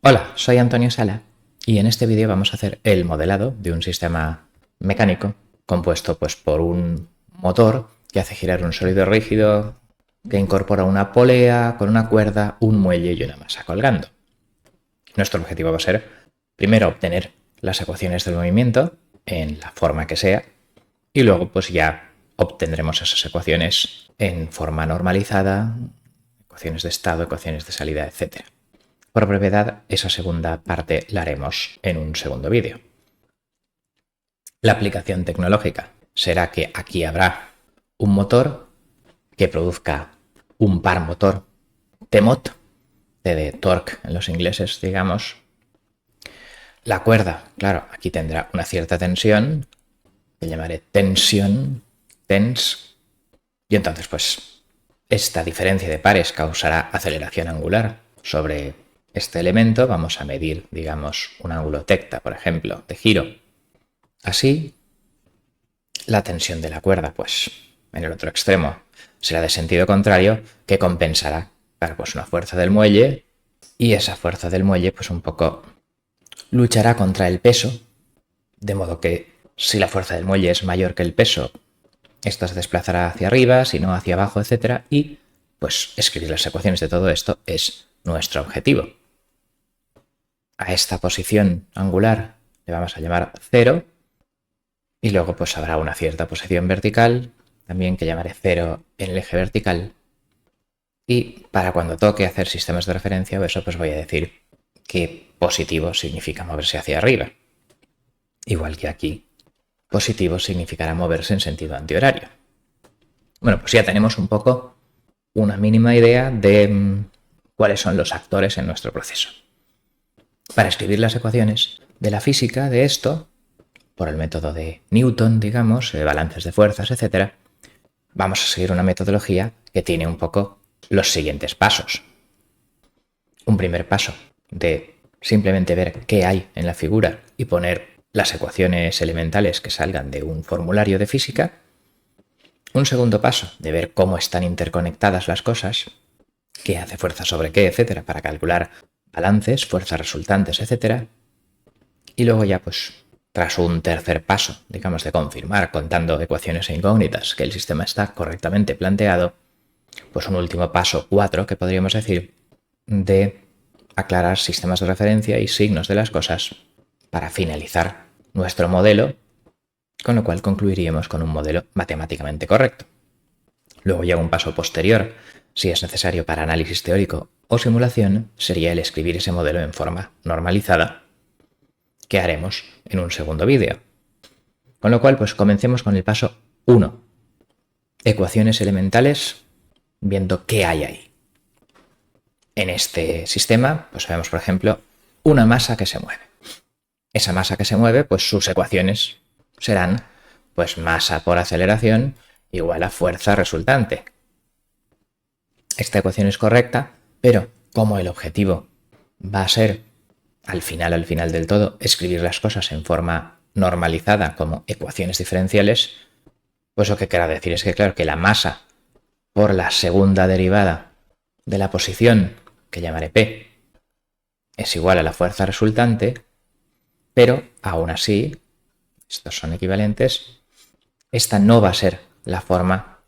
Hola, soy Antonio Sala y en este vídeo vamos a hacer el modelado de un sistema mecánico compuesto por un motor que hace girar un sólido rígido que incorpora una polea con una cuerda, un muelle y una masa colgando. Nuestro objetivo va a ser primero obtener las ecuaciones del movimiento en la forma que sea y luego ya obtendremos esas ecuaciones en forma normalizada, ecuaciones de estado, ecuaciones de salida, etc. Por brevedad, esa segunda parte la haremos en un segundo vídeo. La aplicación tecnológica será que aquí habrá un motor que produzca un par motor T-mod, T de torque en los ingleses, digamos. La cuerda, claro, aquí tendrá una cierta tensión, que llamaré tensión, tens, y entonces esta diferencia de pares causará aceleración angular sobre este elemento. Vamos a medir, digamos, un ángulo tecta, por ejemplo, de giro. Así, la tensión de la cuerda, en el otro extremo, será de sentido contrario, que compensará, claro, una fuerza del muelle, y esa fuerza del muelle, un poco luchará contra el peso, de modo que si la fuerza del muelle es mayor que el peso, esto se desplazará hacia arriba, si no hacia abajo, etc. Y escribir las ecuaciones de todo esto es nuestro objetivo. A esta posición angular le vamos a llamar 0 y luego habrá una cierta posición vertical, también que llamaré 0 en el eje vertical. Y para cuando toque hacer sistemas de referencia, voy a decir que positivo significa moverse hacia arriba. Igual que aquí, positivo significará moverse en sentido antihorario. Bueno, ya tenemos un poco una mínima idea de cuáles son los actores en nuestro proceso. Para escribir las ecuaciones de la física de esto, por el método de Newton, digamos, de balances de fuerzas, etc., vamos a seguir una metodología que tiene un poco los siguientes pasos. Un primer paso de simplemente ver qué hay en la figura y poner las ecuaciones elementales que salgan de un formulario de física. Un segundo paso de ver cómo están interconectadas las cosas, qué hace fuerza sobre qué, etc., para calcular balances, fuerzas resultantes, etc. Y luego tras un tercer paso, digamos, de confirmar contando ecuaciones e incógnitas que el sistema está correctamente planteado, un último paso 4, que podríamos decir, de aclarar sistemas de referencia y signos de las cosas para finalizar nuestro modelo, con lo cual concluiríamos con un modelo matemáticamente correcto. Luego un paso posterior, si es necesario para análisis teórico o simulación, sería el escribir ese modelo en forma normalizada, que haremos en un segundo vídeo. Con lo cual, comencemos con el paso 1. Ecuaciones elementales, viendo qué hay ahí. En este sistema, vemos, por ejemplo, una masa que se mueve. Esa masa que se mueve, sus ecuaciones serán, masa por aceleración igual a fuerza resultante. Esta ecuación es correcta, pero como el objetivo va a ser, al final del todo, escribir las cosas en forma normalizada como ecuaciones diferenciales, lo que querrá decir es que, claro, que la masa por la segunda derivada de la posición, que llamaré P, es igual a la fuerza resultante, pero aún así, estos son equivalentes, esta no va a ser la forma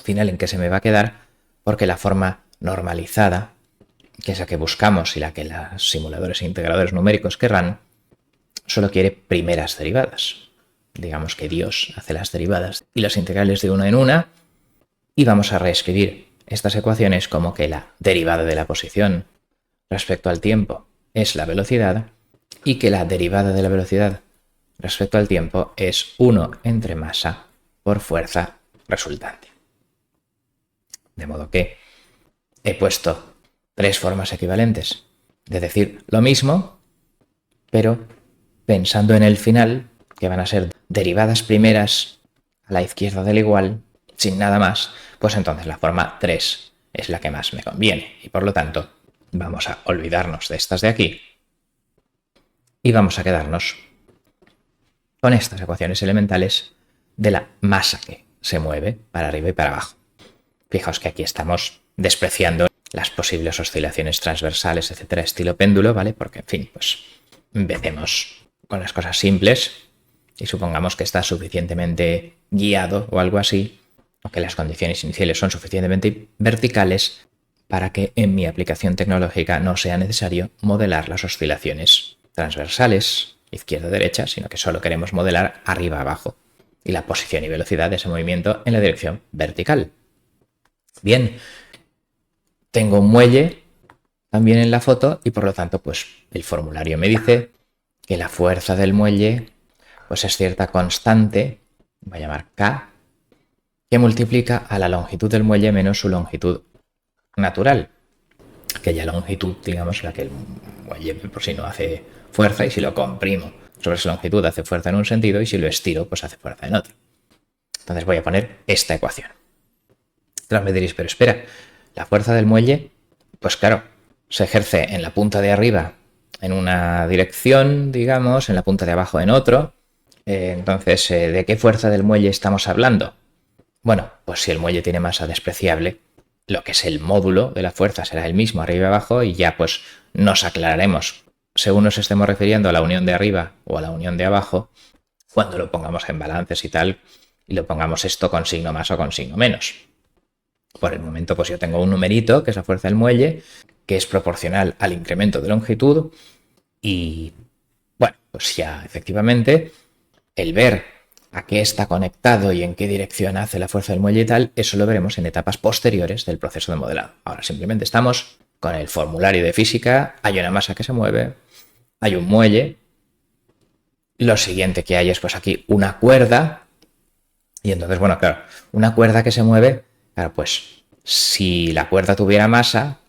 final en que se me va a quedar, porque la forma normalizada, que es la que buscamos y la que los simuladores e integradores numéricos querrán, solo quiere primeras derivadas. Digamos que Dios hace las derivadas y las integrales de una en una, y vamos a reescribir estas ecuaciones como que la derivada de la posición respecto al tiempo es la velocidad y que la derivada de la velocidad respecto al tiempo es 1 entre masa por fuerza resultante. De modo que he puesto 3 formas equivalentes de decir lo mismo, pero pensando en el final, que van a ser derivadas primeras a la izquierda del igual, sin nada más, entonces la forma 3 es la que más me conviene. Y por lo tanto, vamos a olvidarnos de estas de aquí y vamos a quedarnos con estas ecuaciones elementales de la masa que se mueve para arriba y para abajo. Fijaos que aquí estamos despreciando las posibles oscilaciones transversales, etcétera, estilo péndulo, ¿vale? Porque, en fin, pues empecemos con las cosas simples y supongamos que está suficientemente guiado o algo así, o que las condiciones iniciales son suficientemente verticales para que en mi aplicación tecnológica no sea necesario modelar las oscilaciones transversales, izquierda-derecha, sino que solo queremos modelar arriba-abajo y la posición y velocidad de ese movimiento en la dirección vertical. Bien, tengo un muelle también en la foto y por lo tanto pues el formulario me dice que la fuerza del muelle pues es cierta constante, voy a llamar K, que multiplica a la longitud del muelle menos su longitud natural, aquella longitud, digamos, la que el muelle por sí no hace fuerza, y si lo comprimo sobre esa longitud hace fuerza en un sentido y si lo estiro pues hace fuerza en otro. Entonces voy a poner esta ecuación. Entonces me diréis, pero espera, la fuerza del muelle, pues claro, se ejerce en la punta de arriba en una dirección, digamos, en la punta de abajo en otro. Entonces, ¿de qué fuerza del muelle estamos hablando? Bueno, pues si el muelle tiene masa despreciable, lo que es el módulo de la fuerza será el mismo arriba y abajo y ya pues nos aclararemos según nos estemos refiriendo a la unión de arriba o a la unión de abajo cuando lo pongamos en balances y tal y lo pongamos esto con signo más o con signo menos. Por el momento pues yo tengo un numerito que es la fuerza del muelle que es proporcional al incremento de longitud y bueno, pues ya efectivamente el ver a qué está conectado y en qué dirección hace la fuerza del muelle y tal, eso lo veremos en etapas posteriores del proceso de modelado. Ahora simplemente estamos con el formulario de física, hay una masa que se mueve, hay un muelle, lo siguiente que hay es pues aquí una cuerda, y entonces, bueno, claro, una cuerda que se mueve, claro, pues si la cuerda tuviera masa,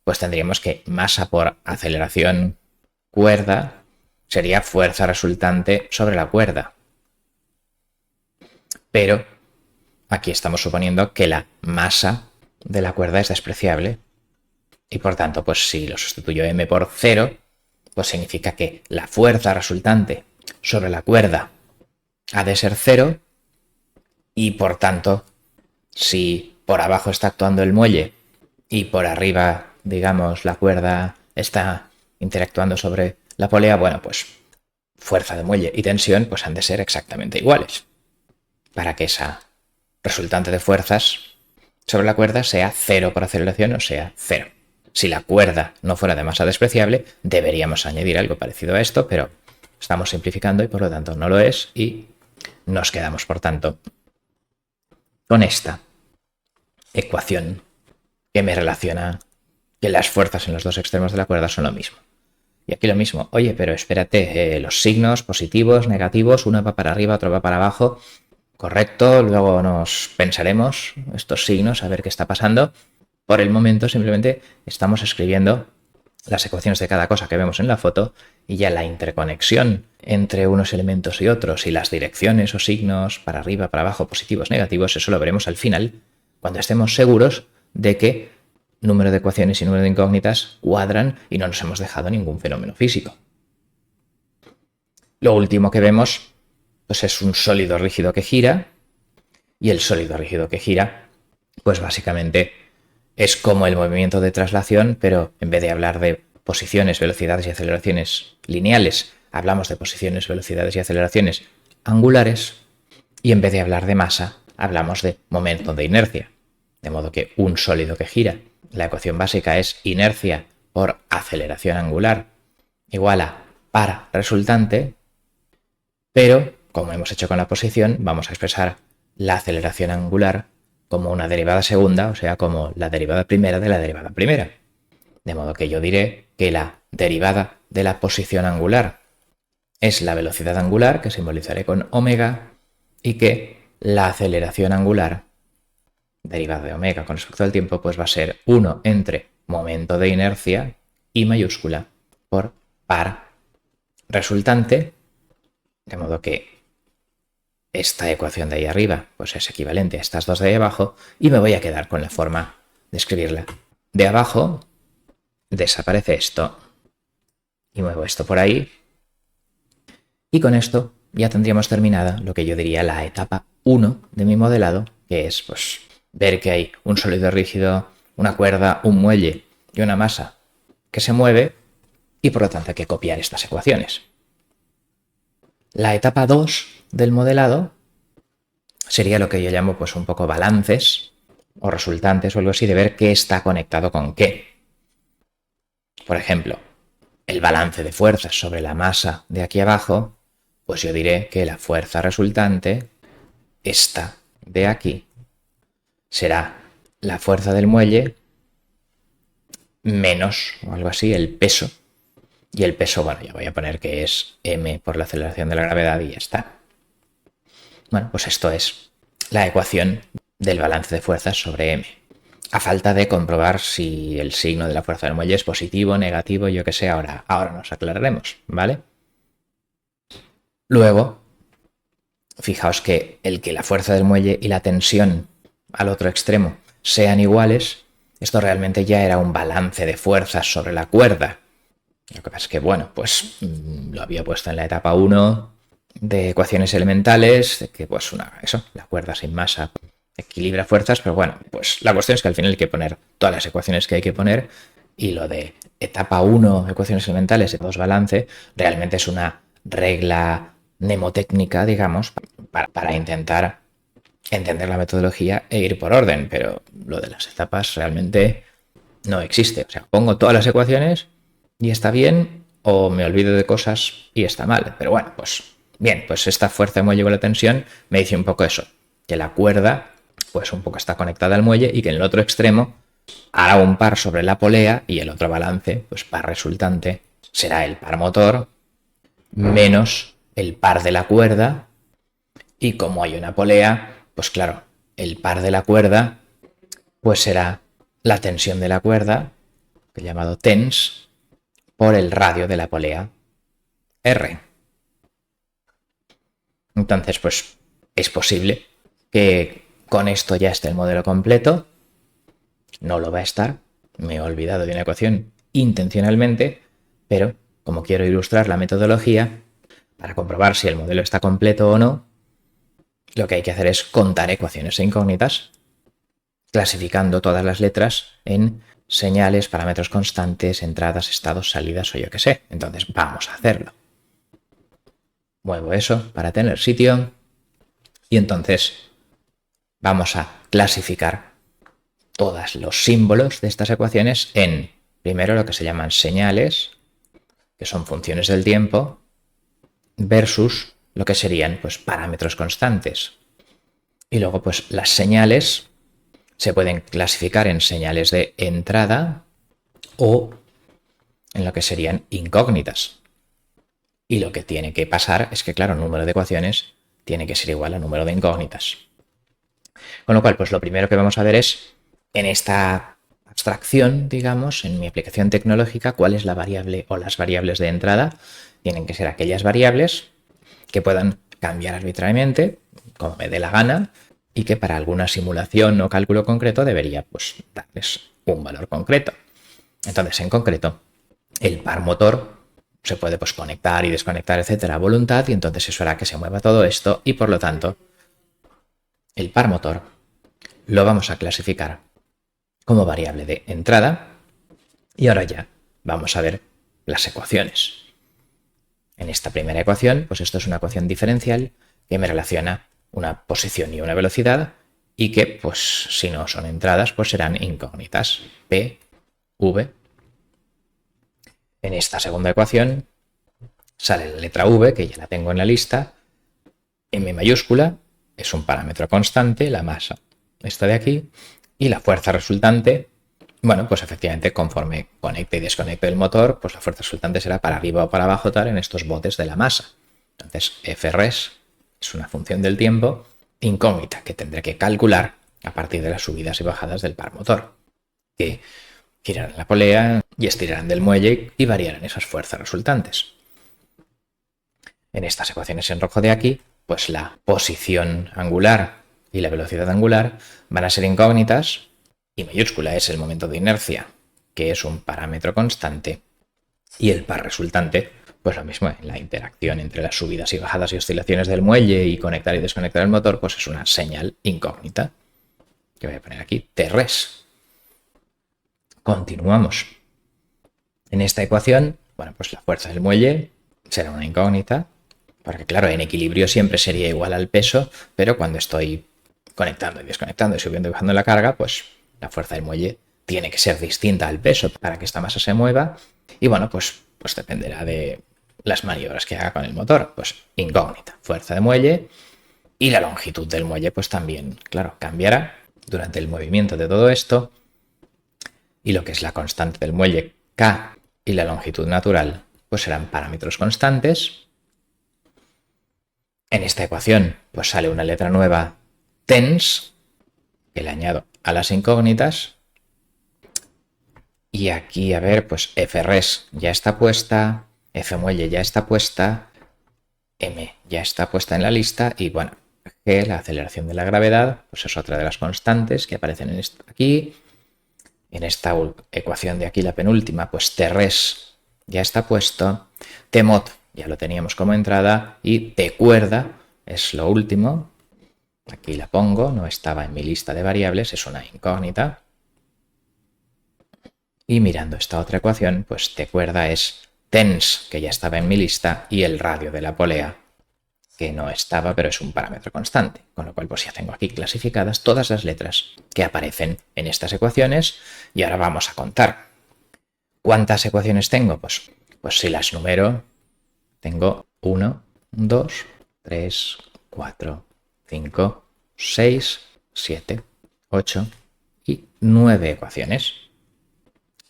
pues tendríamos que masa por aceleración cuerda sería fuerza resultante sobre la cuerda. Pero aquí estamos suponiendo que la masa de la cuerda es despreciable y por tanto, pues si lo sustituyo m por 0, pues significa que la fuerza resultante sobre la cuerda ha de ser 0 y por tanto, si por abajo está actuando el muelle y por arriba, digamos, la cuerda está interactuando sobre la polea, bueno, pues fuerza de muelle y tensión pues han de ser exactamente iguales para que esa resultante de fuerzas sobre la cuerda sea 0 por aceleración o sea 0. Si la cuerda no fuera de masa despreciable, deberíamos añadir algo parecido a esto, pero estamos simplificando y por lo tanto no lo es y nos quedamos, por tanto, con esta ecuación que me relaciona que las fuerzas en los dos extremos de la cuerda son lo mismo. Y aquí lo mismo, oye, pero espérate, los signos positivos, negativos, uno va para arriba, otro va para abajo, correcto, luego nos pensaremos estos signos, a ver qué está pasando. Por el momento simplemente estamos escribiendo las ecuaciones de cada cosa que vemos en la foto y ya la interconexión entre unos elementos y otros y las direcciones o signos para arriba, para abajo, positivos, negativos, eso lo veremos al final, cuando estemos seguros de que número de ecuaciones y número de incógnitas cuadran y no nos hemos dejado ningún fenómeno físico. Lo último que vemos pues es un sólido rígido que gira y el sólido rígido que gira pues básicamente es como el movimiento de traslación, pero en vez de hablar de posiciones, velocidades y aceleraciones lineales, hablamos de posiciones, velocidades y aceleraciones angulares y en vez de hablar de masa, hablamos de momento de inercia. De modo que un sólido que gira, la ecuación básica es inercia por aceleración angular igual a par resultante, pero como hemos hecho con la posición, vamos a expresar la aceleración angular como una derivada segunda, o sea, como la derivada primera de la derivada primera. De modo que yo diré que la derivada de la posición angular es la velocidad angular, que simbolizaré con omega, y que la aceleración angular, derivada de omega con respecto al tiempo, pues va a ser 1 entre momento de inercia I mayúscula por par resultante, de modo que esta ecuación de ahí arriba pues es equivalente a estas dos de ahí abajo y me voy a quedar con la forma de escribirla. De abajo desaparece esto y muevo esto por ahí y con esto ya tendríamos terminada lo que yo diría la etapa 1 de mi modelado, que es pues ver que hay un sólido rígido una cuerda, un muelle y una masa que se mueve y por lo tanto hay que copiar estas ecuaciones. La etapa 2 del modelado sería lo que yo llamo pues un poco balances o resultantes o algo así de ver qué está conectado con qué. Por ejemplo, el balance de fuerzas sobre la masa de aquí abajo, pues yo diré que la fuerza resultante, esta de aquí, será la fuerza del muelle menos, o algo así, el peso. Y el peso, bueno, ya voy a poner que es m por la aceleración de la gravedad y ya está. Bueno, pues esto es la ecuación del balance de fuerzas sobre m. A falta de comprobar si el signo de la fuerza del muelle es positivo, negativo, yo qué sé, ahora nos aclararemos, ¿vale? Luego, fijaos que el que la fuerza del muelle y la tensión al otro extremo sean iguales, esto realmente ya era un balance de fuerzas sobre la cuerda. Lo que pasa es que, bueno, pues lo había puesto en la etapa 1 de ecuaciones elementales, que pues la cuerda sin masa equilibra fuerzas, pero bueno, pues la cuestión es que al final hay que poner todas las ecuaciones que hay que poner y lo de etapa 1, ecuaciones elementales, etapa 2, balance, realmente es una regla mnemotécnica, digamos, para intentar entender la metodología e ir por orden, pero lo de las etapas realmente no existe. O sea, pongo todas las ecuaciones y está bien, o me olvido de cosas y está mal. Pero bueno, pues bien, pues esta fuerza de muelle con la tensión me dice un poco eso, que la cuerda pues un poco está conectada al muelle y que en el otro extremo hará un par sobre la polea y el otro balance, pues par resultante, será el par motor menos el par de la cuerda y como hay una polea, pues claro, el par de la cuerda pues será la tensión de la cuerda, que he llamado tens, por el radio de la polea R. Entonces, pues es posible que con esto ya esté el modelo completo. No lo va a estar. Me he olvidado de una ecuación intencionalmente, pero como quiero ilustrar la metodología, para comprobar si el modelo está completo o no, lo que hay que hacer es contar ecuaciones e incógnitas, clasificando todas las letras en señales, parámetros constantes, entradas, estados, salidas o yo qué sé. Entonces vamos a hacerlo. Muevo eso para tener sitio y entonces vamos a clasificar todos los símbolos de estas ecuaciones en, primero, lo que se llaman señales, que son funciones del tiempo, versus lo que serían pues parámetros constantes. Y luego pues las señales se pueden clasificar en señales de entrada o en lo que serían incógnitas. Y lo que tiene que pasar es que, claro, el número de ecuaciones tiene que ser igual al número de incógnitas. Con lo cual, pues lo primero que vamos a ver es, en esta abstracción, digamos, en mi aplicación tecnológica, cuál es la variable o las variables de entrada. Tienen que ser aquellas variables que puedan cambiar arbitrariamente, como me dé la gana, y que para alguna simulación o cálculo concreto debería pues darles un valor concreto. Entonces, en concreto, el par motor se puede pues conectar y desconectar, etcétera, a voluntad, y entonces eso hará que se mueva todo esto y por lo tanto el par motor lo vamos a clasificar como variable de entrada y ahora ya vamos a ver las ecuaciones. En esta primera ecuación, pues esto es una ecuación diferencial que me relaciona una posición y una velocidad y que, pues si no son entradas, pues serán incógnitas. P, V. En esta segunda ecuación sale la letra V, que ya la tengo en la lista. M mayúscula es un parámetro constante, la masa está de aquí, y la fuerza resultante, bueno, pues efectivamente conforme conecte y desconecte el motor, pues la fuerza resultante será para arriba o para abajo tal en estos botes de la masa. Entonces, Frs es una función del tiempo incógnita que tendré que calcular a partir de las subidas y bajadas del par motor, que girarán la polea y estirarán del muelle y variarán esas fuerzas resultantes. En estas ecuaciones en rojo de aquí, pues la posición angular y la velocidad angular van a ser incógnitas y mayúscula es el momento de inercia, que es un parámetro constante, y el par resultante, pues lo mismo, en la interacción entre las subidas y bajadas y oscilaciones del muelle y conectar y desconectar el motor, pues es una señal incógnita, que voy a poner aquí, Trs. Continuamos. En esta ecuación, bueno, pues la fuerza del muelle será una incógnita, porque claro, en equilibrio siempre sería igual al peso, pero cuando estoy conectando y desconectando y subiendo y bajando la carga, pues la fuerza del muelle tiene que ser distinta al peso para que esta masa se mueva. Y bueno, pues dependerá de las maniobras que haga con el motor. Pues incógnita, fuerza de muelle, y la longitud del muelle pues también, claro, cambiará durante el movimiento de todo esto. Y lo que es la constante del muelle, K, y la longitud natural, pues serán parámetros constantes. En esta ecuación pues sale una letra nueva, tens, que le añado a las incógnitas. Y aquí, a ver, pues Fres ya está puesta, Fmuelle ya está puesta, M ya está puesta en la lista y bueno, G, la aceleración de la gravedad, pues es otra de las constantes que aparecen aquí. En esta ecuación de aquí, la penúltima, pues Trs ya está puesto, Tmod ya lo teníamos como entrada y Tcuerda es lo último. Aquí la pongo, no estaba en mi lista de variables, es una incógnita. Y mirando esta otra ecuación, pues Tcuerda es tens, que ya estaba en mi lista, y el radio de la polea, que no estaba, pero es un parámetro constante. Con lo cual, pues ya tengo aquí clasificadas todas las letras que aparecen en estas ecuaciones. Y ahora vamos a contar. ¿Cuántas ecuaciones tengo? Pues si las numero, tengo 1, 2, 3, 4, 5, 6, 7, 8 y 9 ecuaciones.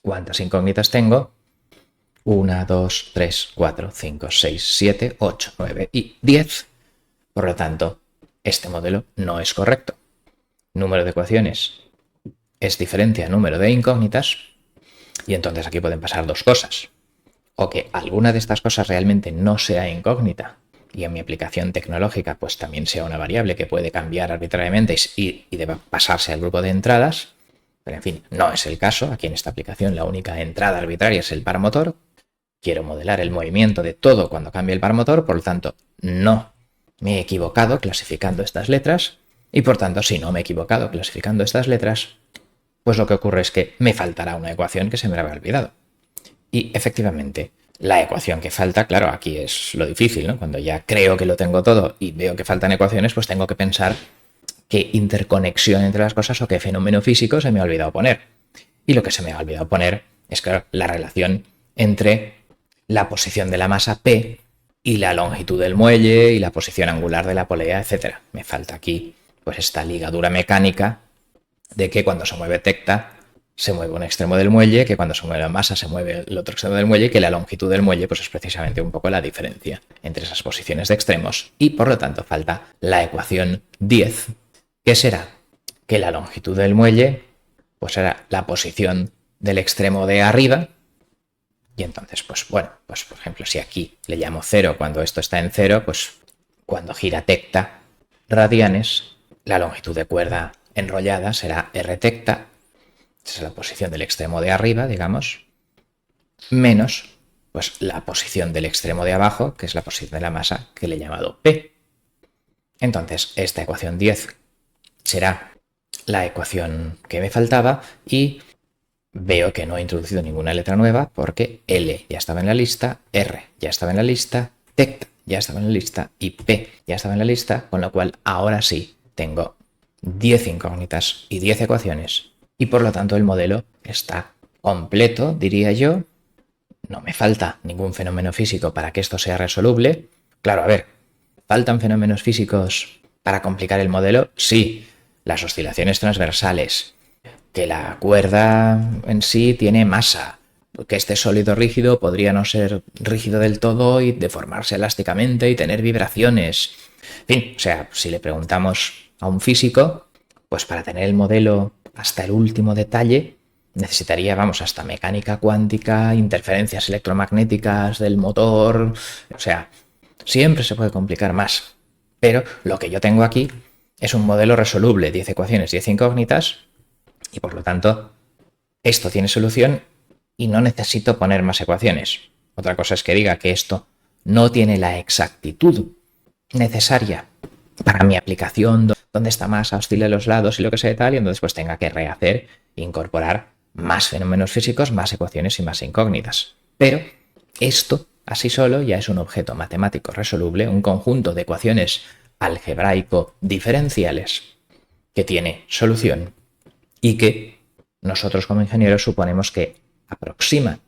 ¿Cuántas incógnitas tengo? 1, 2, 3, 4, 5, 6, 7, 8, 9 y 10. Por lo tanto, este modelo no es correcto. Número de ecuaciones es diferente a número de incógnitas y entonces aquí pueden pasar dos cosas. O que alguna de estas cosas realmente no sea incógnita y en mi aplicación tecnológica pues también sea una variable que puede cambiar arbitrariamente y deba pasarse al grupo de entradas. Pero en fin, no es el caso. Aquí en esta aplicación la única entrada arbitraria es el par motor. Quiero modelar el movimiento de todo cuando cambie el par motor, por lo tanto no me he equivocado clasificando estas letras y por tanto si no me he equivocado clasificando estas letras, pues lo que ocurre es que me faltará una ecuación que se me había olvidado. Y efectivamente, la ecuación que falta, claro, aquí es lo difícil, ¿no? Cuando ya creo que lo tengo todo y veo que faltan ecuaciones, pues tengo que pensar qué interconexión entre las cosas o qué fenómeno físico se me ha olvidado poner. Y lo que se me ha olvidado poner es, claro, la relación entre la posición de la masa P y la longitud del muelle y la posición angular de la polea, etc. Me falta aquí pues esta ligadura mecánica de que cuando se mueve tecta se mueve un extremo del muelle, que cuando se mueve la masa se mueve el otro extremo del muelle y que la longitud del muelle pues es precisamente un poco la diferencia entre esas posiciones de extremos y por lo tanto falta la ecuación 10. ¿Qué será? Que la longitud del muelle pues será la posición del extremo de arriba y entonces, pues bueno, pues por ejemplo, si aquí le llamo 0 cuando esto está en 0, pues cuando gira tecta radianes, la longitud de cuerda enrollada será r tecta, esa es la posición del extremo de arriba, digamos, menos pues la posición del extremo de abajo, que es la posición de la masa que le he llamado P. Entonces, esta ecuación 10 será la ecuación que me faltaba y veo que no he introducido ninguna letra nueva porque L ya estaba en la lista, R ya estaba en la lista, tecta ya estaba en la lista y P ya estaba en la lista, con lo cual ahora sí tengo 10 incógnitas y 10 ecuaciones y por lo tanto el modelo está completo, diría yo. No me falta ningún fenómeno físico para que esto sea resoluble. Claro, a ver, ¿faltan fenómenos físicos para complicar el modelo? Sí, las oscilaciones transversales, que la cuerda en sí tiene masa, que este sólido rígido podría no ser rígido del todo y deformarse elásticamente y tener vibraciones. En fin, o sea, si le preguntamos a un físico, pues para tener el modelo hasta el último detalle necesitaría, vamos, hasta mecánica cuántica, interferencias electromagnéticas del motor, o sea, siempre se puede complicar más. Pero lo que yo tengo aquí es un modelo resoluble, 10 ecuaciones, 10 incógnitas, y por lo tanto, esto tiene solución y no necesito poner más ecuaciones. Otra cosa es que diga que esto no tiene la exactitud necesaria para mi aplicación, donde esta masa oscila a los lados y lo que sea y tal, y entonces pues tenga que rehacer e incorporar más fenómenos físicos, más ecuaciones y más incógnitas. Pero esto, así solo, ya es un objeto matemático resoluble, un conjunto de ecuaciones algebraico-diferenciales que tiene solución y que nosotros como ingenieros suponemos que aproxima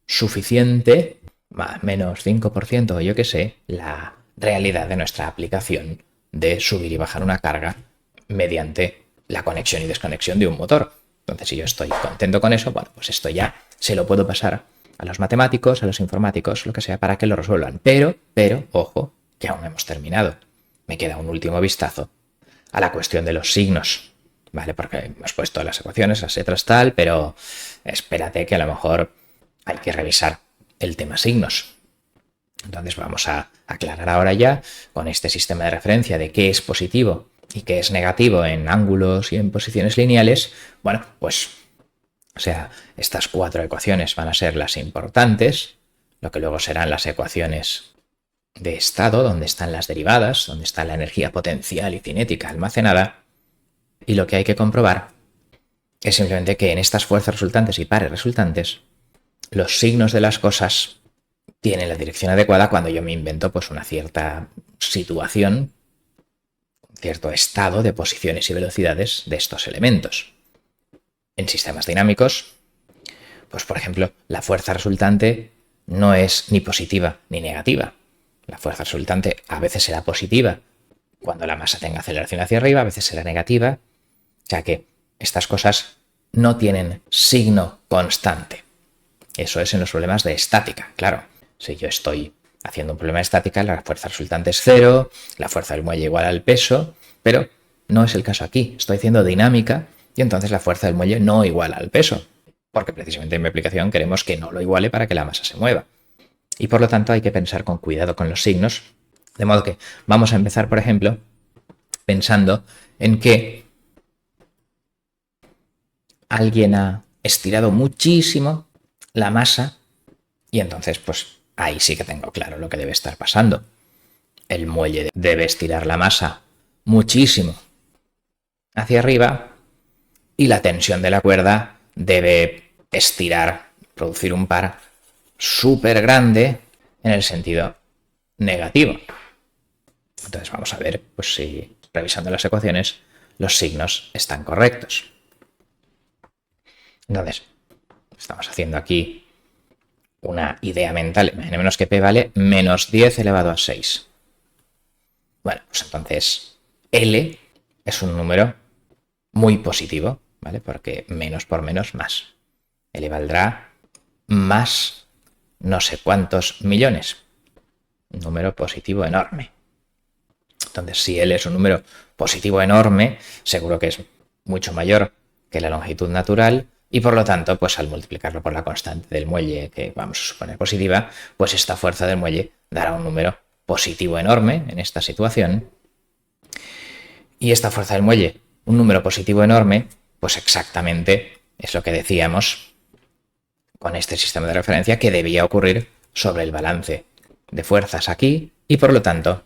suficiente, más menos 5% o yo que sé, la realidad de nuestra aplicación de subir y bajar una carga mediante la conexión y desconexión de un motor. Entonces, si yo estoy contento con eso, bueno, pues esto ya se lo puedo pasar a los matemáticos, a los informáticos, lo que sea, para que lo resuelvan. Pero, ojo, que aún no hemos terminado. Me queda un último vistazo a la cuestión de los signos, ¿vale? Porque hemos puesto las ecuaciones, las letras tal, pero espérate que a lo mejor hay que revisar el tema signos. Entonces vamos a aclarar ahora ya con este sistema de referencia de qué es positivo y qué es negativo en ángulos y en posiciones lineales. Bueno, pues, o sea, estas 4 ecuaciones van a ser las importantes, lo que luego serán las ecuaciones de estado, donde están las derivadas, donde está la energía potencial y cinética almacenada. Y lo que hay que comprobar es simplemente que en estas fuerzas resultantes y pares resultantes, los signos de las cosas tienen la dirección adecuada cuando yo me invento pues una cierta situación, un cierto estado de posiciones y velocidades de estos elementos. En sistemas dinámicos, pues por ejemplo, la fuerza resultante no es ni positiva ni negativa. La fuerza resultante a veces será positiva cuando la masa tenga aceleración hacia arriba, a veces será negativa. O sea que estas cosas no tienen signo constante. Eso es en los problemas de estática, claro. Si yo estoy haciendo un problema de estática, la fuerza resultante es 0, la fuerza del muelle igual al peso, pero no es el caso aquí. Estoy haciendo dinámica y entonces la fuerza del muelle no iguala al peso, porque precisamente en mi aplicación queremos que no lo iguale para que la masa se mueva. Y por lo tanto hay que pensar con cuidado con los signos, de modo que vamos a empezar, por ejemplo, pensando en que alguien ha estirado muchísimo la masa y entonces pues ahí sí que tengo claro lo que debe estar pasando. El muelle debe estirar la masa muchísimo hacia arriba y la tensión de la cuerda debe estirar, producir un par súper grande en el sentido negativo. Entonces vamos a ver pues si revisando las ecuaciones los signos están correctos. Entonces, estamos haciendo aquí una idea mental. Imaginémonos que P vale menos 10 elevado a 6. Bueno, pues entonces L es un número muy positivo, ¿vale? Porque menos por menos más. L valdrá más no sé cuántos millones. Un número positivo enorme. Entonces, si L es un número positivo enorme, seguro que es mucho mayor que la longitud natural y por lo tanto, pues al multiplicarlo por la constante del muelle, que vamos a suponer positiva, pues esta fuerza del muelle dará un número positivo enorme en esta situación. Y esta fuerza del muelle, un número positivo enorme, pues exactamente es lo que decíamos con este sistema de referencia que debía ocurrir sobre el balance de fuerzas aquí y por lo tanto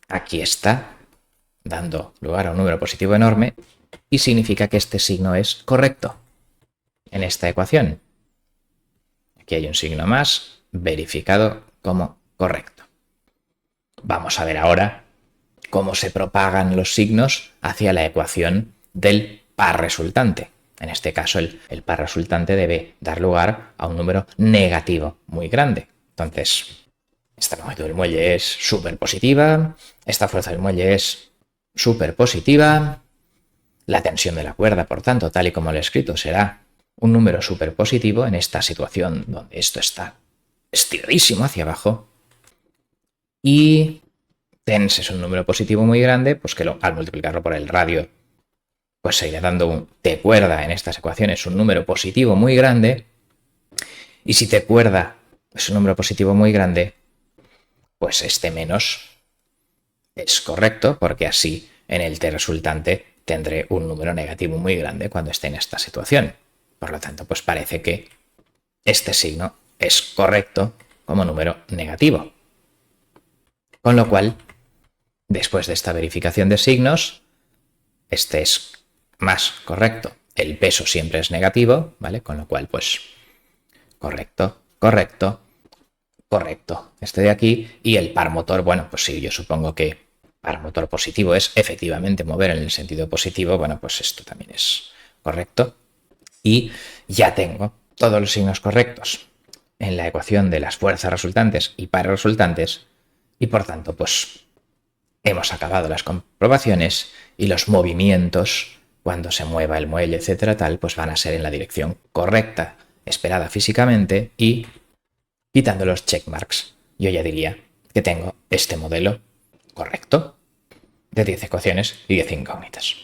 aquí está dando lugar a un número positivo enorme y significa que este signo es correcto en esta ecuación. Aquí hay un signo más verificado como correcto. Vamos a ver ahora cómo se propagan los signos hacia la ecuación del par resultante. En este caso, el par resultante debe dar lugar a un número negativo muy grande. Entonces, esta longitud del muelle es súper positiva, esta fuerza del muelle es súper positiva, la tensión de la cuerda, por tanto, tal y como lo he escrito, será un número súper positivo en esta situación donde esto está estiradísimo hacia abajo. Y tens es un número positivo muy grande, pues que al multiplicarlo por el radio, pues se irá dando un T cuerda en estas ecuaciones, un número positivo muy grande. Y si T cuerda es un número positivo muy grande, pues este menos es correcto, porque así en el T resultante tendré un número negativo muy grande cuando esté en esta situación. Por lo tanto, pues parece que este signo es correcto como número negativo. Con lo cual, después de esta verificación de signos, este es más correcto el peso siempre es negativo, ¿vale? Con lo cual, pues, correcto, correcto, correcto. Este de aquí. Y el par motor, bueno, pues sí, yo supongo que par motor positivo es efectivamente mover en el sentido positivo. Bueno, pues esto también es correcto. Y ya tengo todos los signos correctos en la ecuación de las fuerzas resultantes y pares resultantes. Y por tanto, pues hemos acabado las comprobaciones y los movimientos, cuando se mueva el muelle, etcétera, tal, pues van a ser en la dirección correcta, esperada físicamente, y quitando los checkmarks, yo ya diría que tengo este modelo correcto de 10 ecuaciones y 10 incógnitas.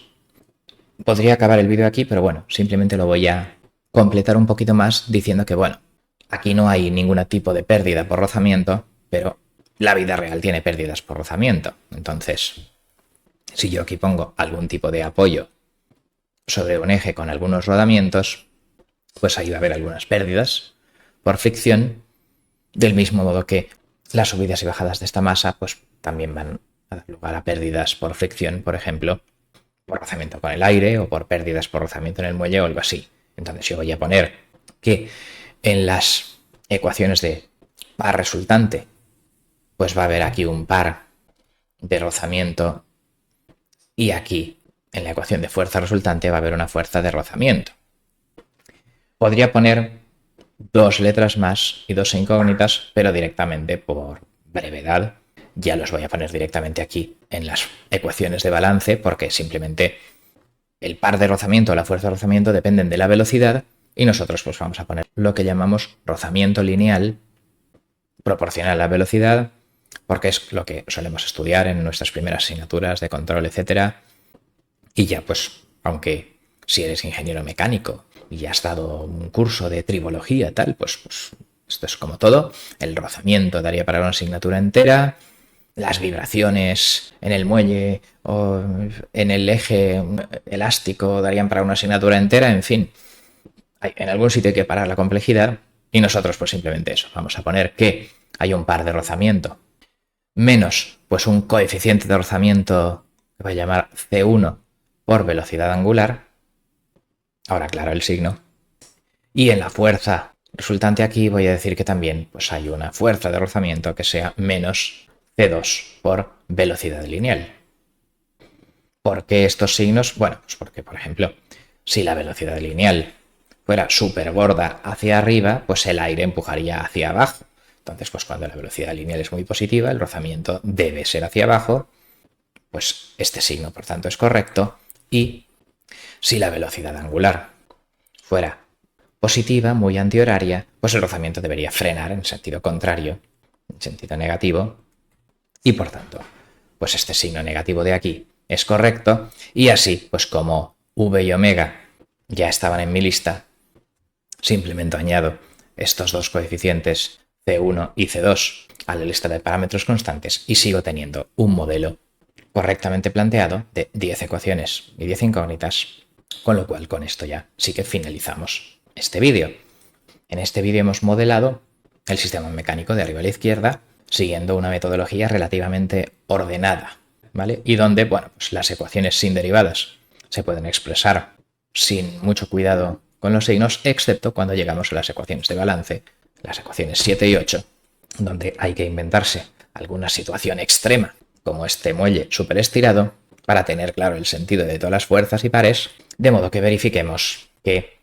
Podría acabar el vídeo aquí, pero bueno, simplemente lo voy a completar un poquito más diciendo que, bueno, aquí no hay ningún tipo de pérdida por rozamiento, pero la vida real tiene pérdidas por rozamiento. Entonces, si yo aquí pongo algún tipo de apoyo sobre un eje con algunos rodamientos, pues ahí va a haber algunas pérdidas por fricción, del mismo modo que las subidas y bajadas de esta masa pues también van a dar lugar a pérdidas por fricción, por ejemplo, por rozamiento con el aire o por pérdidas por rozamiento en el muelle o algo así. Entonces yo voy a poner que en las ecuaciones de par resultante pues va a haber aquí un par de rozamiento y aquí en la ecuación de fuerza resultante va a haber una fuerza de rozamiento. Podría poner dos letras más y dos incógnitas, pero directamente por brevedad ya los voy a poner directamente aquí en las ecuaciones de balance, porque simplemente el par de rozamiento o la fuerza de rozamiento dependen de la velocidad y nosotros pues vamos a poner lo que llamamos rozamiento lineal proporcional a la velocidad, porque es lo que solemos estudiar en nuestras primeras asignaturas de control, etcétera. Y ya pues, aunque si eres ingeniero mecánico y has dado un curso de tribología, tal, pues esto es como todo. El rozamiento daría para una asignatura entera. Las vibraciones en el muelle o en el eje elástico darían para una asignatura entera. En fin, en algún sitio hay que parar la complejidad y nosotros pues simplemente eso. Vamos a poner que hay un par de rozamiento menos pues un coeficiente de rozamiento que voy a llamar C1 por velocidad angular. Ahora aclaro el signo. Y en la fuerza resultante aquí voy a decir que también pues hay una fuerza de rozamiento que sea menos C2 por velocidad lineal. ¿Por qué estos signos? Bueno, pues porque, por ejemplo, si la velocidad lineal fuera súper gorda hacia arriba, pues el aire empujaría hacia abajo. Entonces, pues cuando la velocidad lineal es muy positiva, el rozamiento debe ser hacia abajo, pues este signo, por tanto, es correcto. Y si la velocidad angular fuera positiva, muy antihoraria, pues el rozamiento debería frenar en sentido contrario, en sentido negativo, y por tanto, pues este signo negativo de aquí es correcto, y así, pues como V y omega ya estaban en mi lista, simplemente añado estos dos coeficientes C1 y C2 a la lista de parámetros constantes y sigo teniendo un modelo correctamente planteado de 10 ecuaciones y 10 incógnitas, con lo cual con esto ya sí que finalizamos este vídeo. En este vídeo hemos modelado el sistema mecánico de arriba a la izquierda siguiendo una metodología relativamente ordenada, ¿vale? Y donde, bueno, pues las ecuaciones sin derivadas se pueden expresar sin mucho cuidado con los signos, excepto cuando llegamos a las ecuaciones de balance, las ecuaciones 7 y 8, donde hay que inventarse alguna situación extrema, como este muelle súper estirado, para tener claro el sentido de todas las fuerzas y pares, de modo que verifiquemos que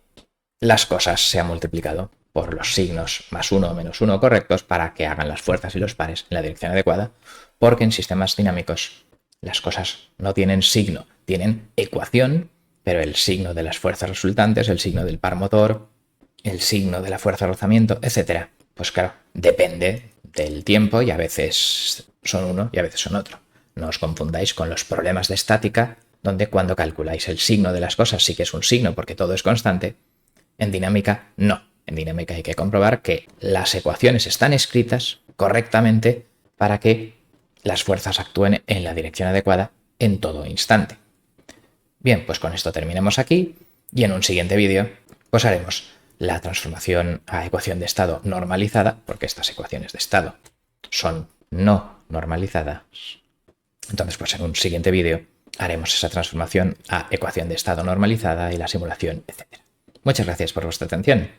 las cosas se han multiplicado por los signos más 1 o menos 1 correctos para que hagan las fuerzas y los pares en la dirección adecuada, porque en sistemas dinámicos las cosas no tienen signo, tienen ecuación, pero el signo de las fuerzas resultantes, el signo del par motor, el signo de la fuerza de rozamiento, etcétera, pues claro, depende del tiempo y a veces son uno y a veces son otro. No os confundáis con los problemas de estática, donde cuando calculáis el signo de las cosas sí que es un signo porque todo es constante. En dinámica no. En dinámica hay que comprobar que las ecuaciones están escritas correctamente para que las fuerzas actúen en la dirección adecuada en todo instante. Bien, pues con esto terminamos aquí y en un siguiente vídeo pues haremos la transformación a ecuación de estado normalizada, porque estas ecuaciones de estado son no normalizadas. Entonces, pues en un siguiente vídeo haremos esa transformación a ecuación de estado normalizada y la simulación, etc. Muchas gracias por vuestra atención.